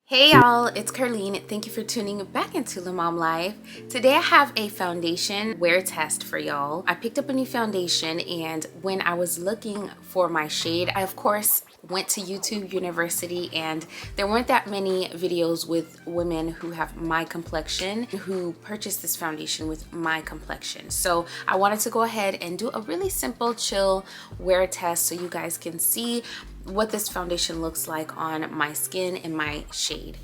Hey y'all, it's Ker-leen. Thank you for tuning back into Lemomlife. Today I have a foundation wear test for y'all. I picked up a new foundation, and when I was looking for my shade, I of course went to YouTube University, and there weren't that many videos with women who have my complexion who purchased this foundation with my complexion. So I wanted to go ahead and do a really simple chill wear test so you guys can see what this foundation looks like on my skin and my shade.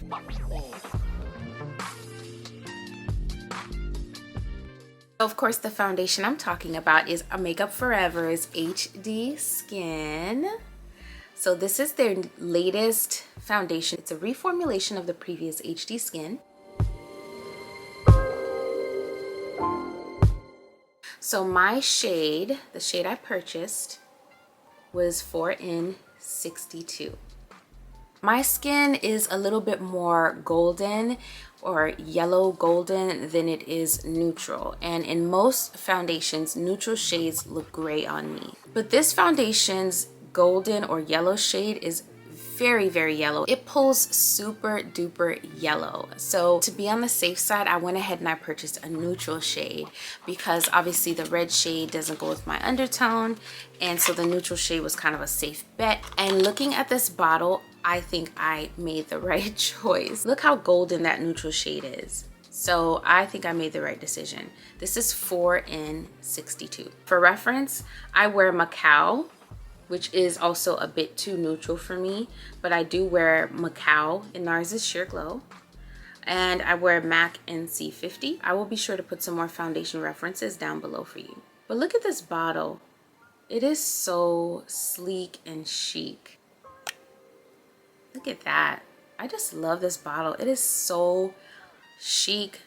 Of course, the foundation I'm talking about is Makeup Forever's HD Skin. So this is their latest foundation. It's a reformulation of the previous HD Skin. So my shade, the shade I purchased, was 4N62. My skin is a little bit more golden or yellow golden than it is neutral, and in most foundations neutral shades look gray on me, but this foundation's golden or yellow shade is very yellow. It pulls super duper yellow. So to be on the safe side, I went ahead and I purchased a neutral shade because obviously the red shade doesn't go with my undertone, and so the neutral shade was kind of a safe bet. And looking at this bottle, I think I made the right choice. Look how golden that neutral shade is. So I think I made the right decision. This is 4N62. For reference, I wear Macao, which is also a bit too neutral for me, but I do wear Macao in NARS' Sheer Glow, and I wear MAC NC50. I will be sure to put some more foundation references down below for you. But look at this bottle. It is so sleek and chic. Look at that. I just love this bottle. It is so chic,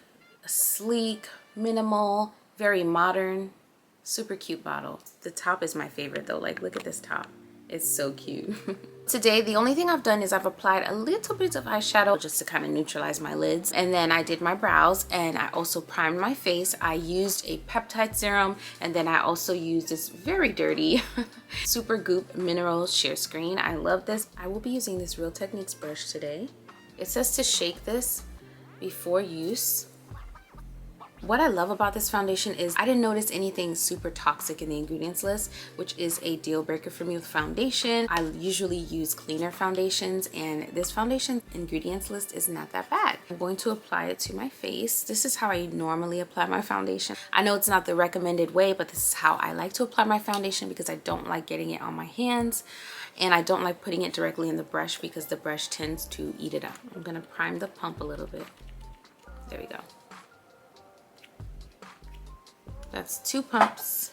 sleek, minimal, very modern. Super cute bottle. The top is my favorite though. Like, look at this top. It's so cute. Today, the only thing I've done is I've applied a little bit of eyeshadow just to kind of neutralize my lids. And then I did my brows, and I also primed my face. I used a peptide serum, and then I also used this very dirty Super Goop Mineral Sheer Screen. I love this. I will be using this Real Techniques brush today. It says to shake this before use. What I love about this foundation is I didn't notice anything super toxic in the ingredients list, which is a deal breaker for me with foundation. I usually use cleaner foundations, and this foundation ingredients list is not that bad. I'm going to apply it to my face. This is how I normally apply my foundation. I know it's not the recommended way, but this is how I like to apply my foundation because I don't like getting it on my hands, and I don't like putting it directly in the brush because the brush tends to eat it up. I'm gonna prime the pump a little bit. There we go. That's 2 pumps.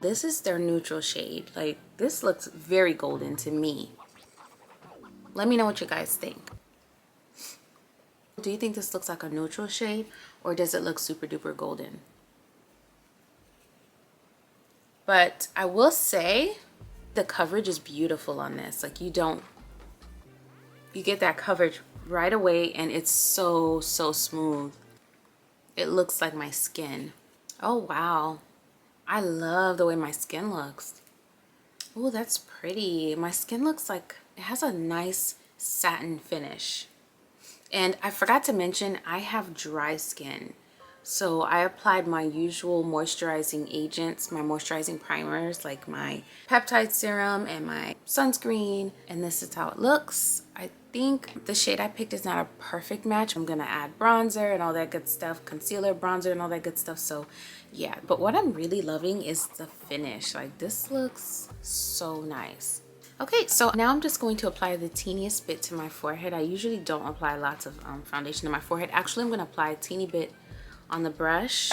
This is their neutral shade. Like, this looks very golden to me. Let me know what you guys think. Do you think this looks like a neutral shade, or does it look super duper golden? But I will say the coverage is beautiful on this. Like, you get that coverage right away, and it's so smooth. It looks like my skin. Oh wow, I love the way my skin looks. Oh, that's pretty. My skin looks like it has a nice satin finish. And I forgot to mention, I have dry skin. So I applied my usual moisturizing agents, my moisturizing primers, like my peptide serum and my sunscreen, and this is how it looks. I think the shade I picked is not a perfect match. I'm gonna add bronzer and all that good stuff, concealer, bronzer, and all that good stuff. So yeah, but what I'm really loving is the finish. Like, this looks so nice. Okay, so now I'm just going to apply the teeniest bit to my forehead. I usually don't apply lots of foundation to my forehead. Actually, I'm gonna apply a teeny bit on the brush,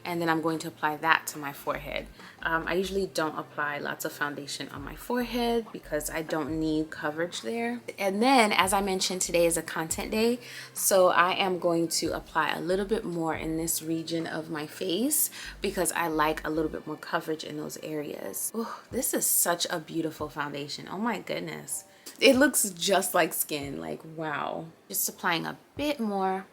and then I'm going to apply that to my forehead. I usually don't apply lots of foundation on my forehead because I don't need coverage there. And then, as I mentioned, today is a content day, so I am going to apply a little bit more in this region of my face because I like a little bit more coverage in those areas. Oh, this is such a beautiful foundation. Oh my goodness. It looks just like skin, like wow. Just applying a bit more.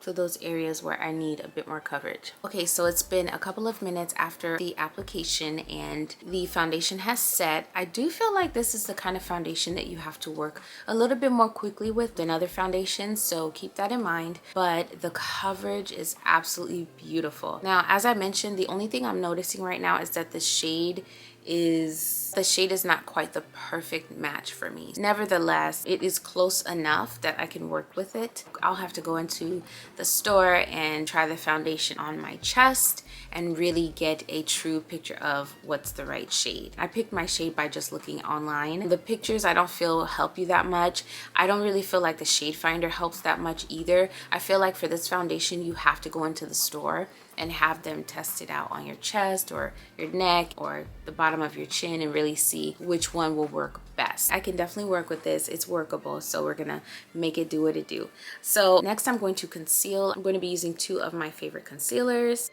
to those areas where I need a bit more coverage. Okay, so it's been a couple of minutes after the application and the foundation has set. I do feel like this is the kind of foundation that you have to work a little bit more quickly with than other foundations, so keep that in mind. But the coverage is absolutely beautiful. Now, as I mentioned, the only thing I'm noticing right now is that the shade is not quite the perfect match for me. Nevertheless, it is close enough that I can work with it. I'll have to go into the store and try the foundation on my chest and really get a true picture of what's the right shade. I picked my shade by just looking online. The pictures I don't feel help you that much. I don't really feel like the shade finder helps that much either. I feel like for this foundation you have to go into the store and have them test it out on your chest or your neck or the bottom of your chin and really see which one will work best. I can definitely work with this. It's workable, so we're gonna make it do what it do. So next I'm going to conceal. I'm going to be using two of my favorite concealers.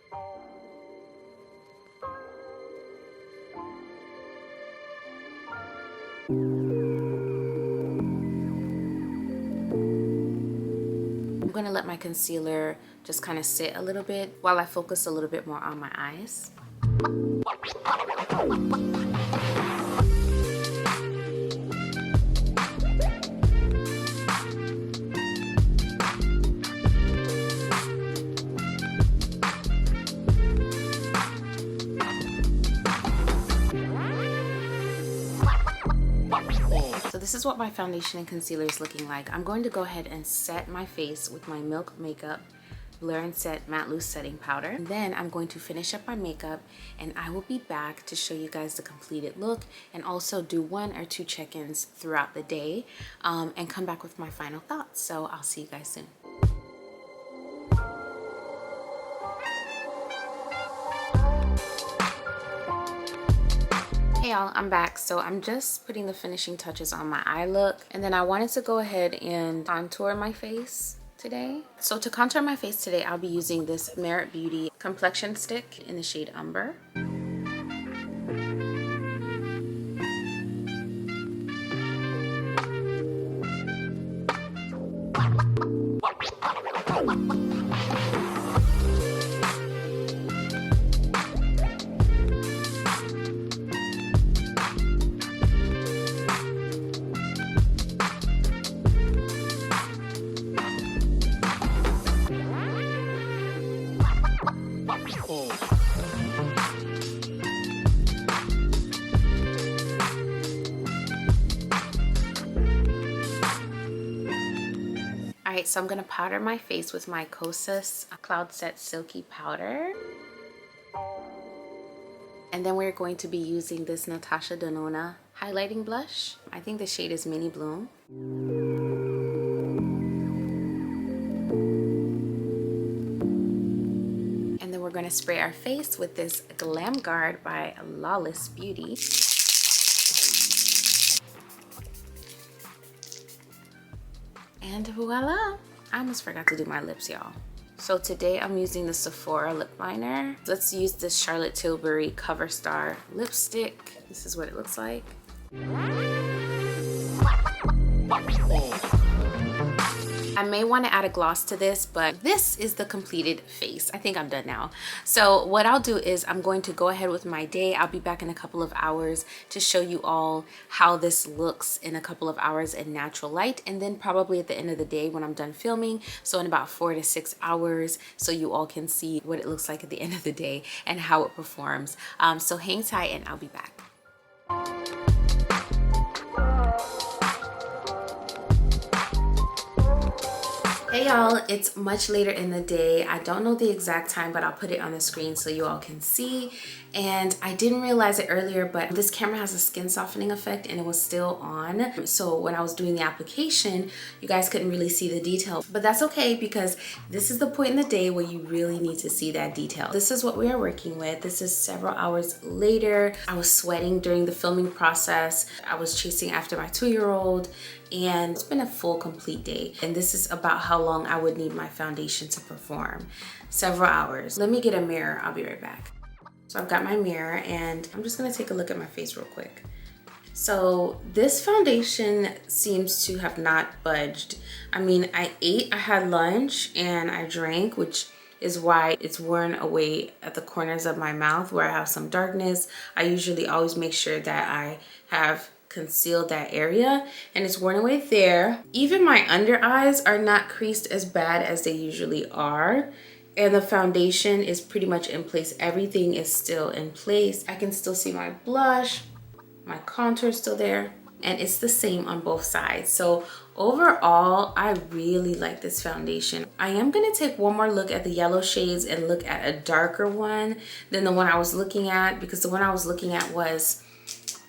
I'm gonna let my concealer just kind of sit a little bit while I focus a little bit more on my eyes. This is what my foundation and concealer is looking like. I'm going to go ahead and set my face with my Milk Makeup Blur and Set Matte Loose Setting Powder. And then I'm going to finish up my makeup and I will be back to show you guys the completed look and also do 1 or 2 check-ins throughout the day and come back with my final thoughts. So I'll see you guys soon. Hey y'all, I'm back. So I'm just putting the finishing touches on my eye look, and then I wanted to go ahead and contour my face today. So to contour my face today, I'll be using this Merit Beauty complexion stick in the shade Umber. Alright, so I'm going to powder my face with my Kosas Cloud Set Silky Powder. And then we're going to be using this Natasha Denona highlighting blush. I think the shade is Mini Bloom. And then we're going to spray our face with this Glam Guard by Lawless Beauty. And voila! I almost forgot to do my lips, y'all. So today I'm using the Sephora lip liner. Let's use this Charlotte Tilbury Cover Star lipstick. This is what it looks like. I may want to add a gloss to this, but this is the completed face. I think I'm done now. So what I'll do is I'm going to go ahead with my day. I'll be back in a couple of hours to show you all how this looks in a couple of hours in natural light, and then probably at the end of the day when I'm done filming, so in about 4 to 6 hours, so you all can see what it looks like at the end of the day and how it performs. So hang tight and I'll be back. Hey y'all, it's much later in the day. I don't know the exact time, but I'll put it on the screen so you all can see. And I didn't realize it earlier, but this camera has a skin softening effect and it was still on. So when I was doing the application, you guys couldn't really see the detail, but that's okay because this is the point in the day where you really need to see that detail. This is what we are working with. This is several hours later. I was sweating during the filming process. I was chasing after my 2-year-old. And it's been a full complete day. And this is about how long I would need my foundation to perform. Several hours. Let me get a mirror, I'll be right back. So I've got my mirror and I'm just gonna take a look at my face real quick. So this foundation seems to have not budged. I mean, I had lunch and I drank, which is why it's worn away at the corners of my mouth where I have some darkness. I usually always make sure that I have concealed that area, and it's worn away there. Even my under eyes are not creased as bad as they usually are. And the foundation is pretty much in place. Everything is still in place. I can still see my blush. My contour is still there, and it's the same on both sides. So overall, I really like this foundation. I am gonna take one more look at the yellow shades and look at a darker one than the one I was looking at, because the one I was looking at was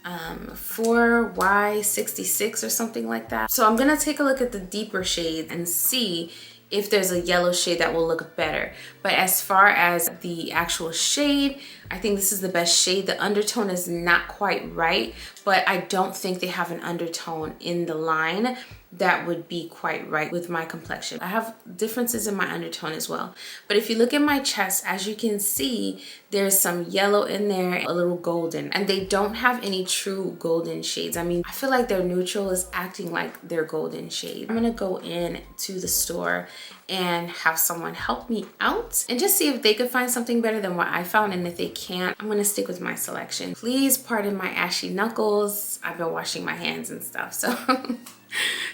4Y66 or something like that. So I'm gonna take a look at the deeper shade and see if there's a yellow shade that will look better. But as far as the actual shade, I think this is the best shade. The undertone is not quite right, but I don't think they have an undertone in the line that would be quite right with my complexion. I have differences in my undertone as well. But if you look at my chest, as you can see, there's some yellow in there, a little golden, and they don't have any true golden shades. I mean, I feel like their neutral is acting like their golden shade. I'm gonna go in to the store and have someone help me out and just see if they could find something better than what I found. And if they can't, I'm gonna stick with my selection. Please pardon my ashy knuckles. I've been washing my hands and stuff, so.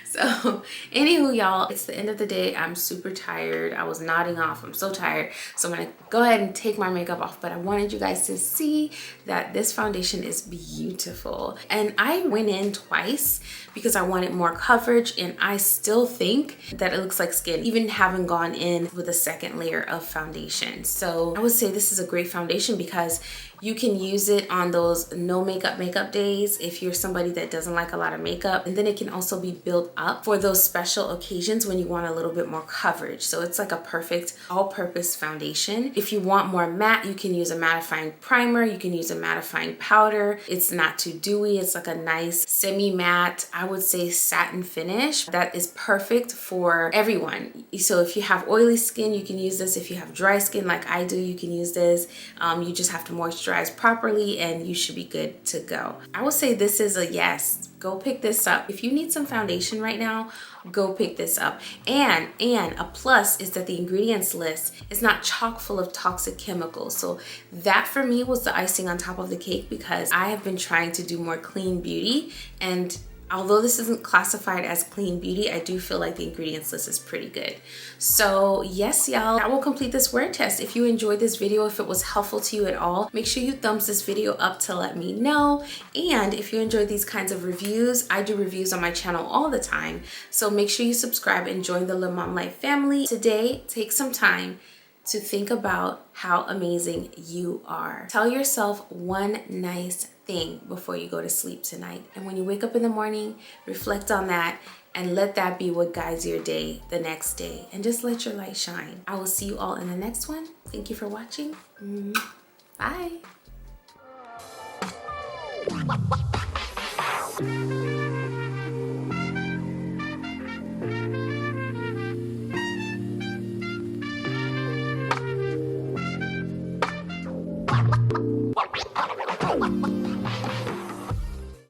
So anywho, y'all, it's the end of the day. I'm super tired. I was nodding off. I'm so tired. So I'm gonna go ahead and take my makeup off, but I wanted you guys to see that this foundation is beautiful. And I went in twice because I wanted more coverage, and I still think that it looks like skin, even having gone in with a second layer of foundation. So I would say this is a great foundation because you can use it on those no makeup days if you're somebody that doesn't like a lot of makeup. And then it can also be built up for those special occasions when you want a little bit more coverage. So it's like a perfect all-purpose foundation. If you want more matte, you can use a mattifying primer. You can use a mattifying powder. It's not too dewy. It's like a nice semi-matte, I would say satin finish that is perfect for everyone. So if you have oily skin, you can use this. If you have dry skin like I do, you can use this. You just have to moisturize properly and you should be good to go. I will say this is a yes. Go pick this up. If you need some foundation right now, go pick this up. And a plus is that the ingredients list is not chock full of toxic chemicals. So that for me was the icing on top of the cake, because I have been trying to do more clean beauty, and although this isn't classified as clean beauty, I do feel like the ingredients list is pretty good. So yes, y'all, I will complete this wear test. If you enjoyed this video, if it was helpful to you at all, make sure you thumbs this video up to let me know. And if you enjoy these kinds of reviews, I do reviews on my channel all the time. So make sure you subscribe and join the Lemomlife family. Today, take some time to think about how amazing you are. Tell yourself one nice thing before you go to sleep tonight. And when you wake up in the morning, reflect on that and let that be what guides your day the next day. And just let your light shine. I will see you all in the next one. Thank you for watching. Bye.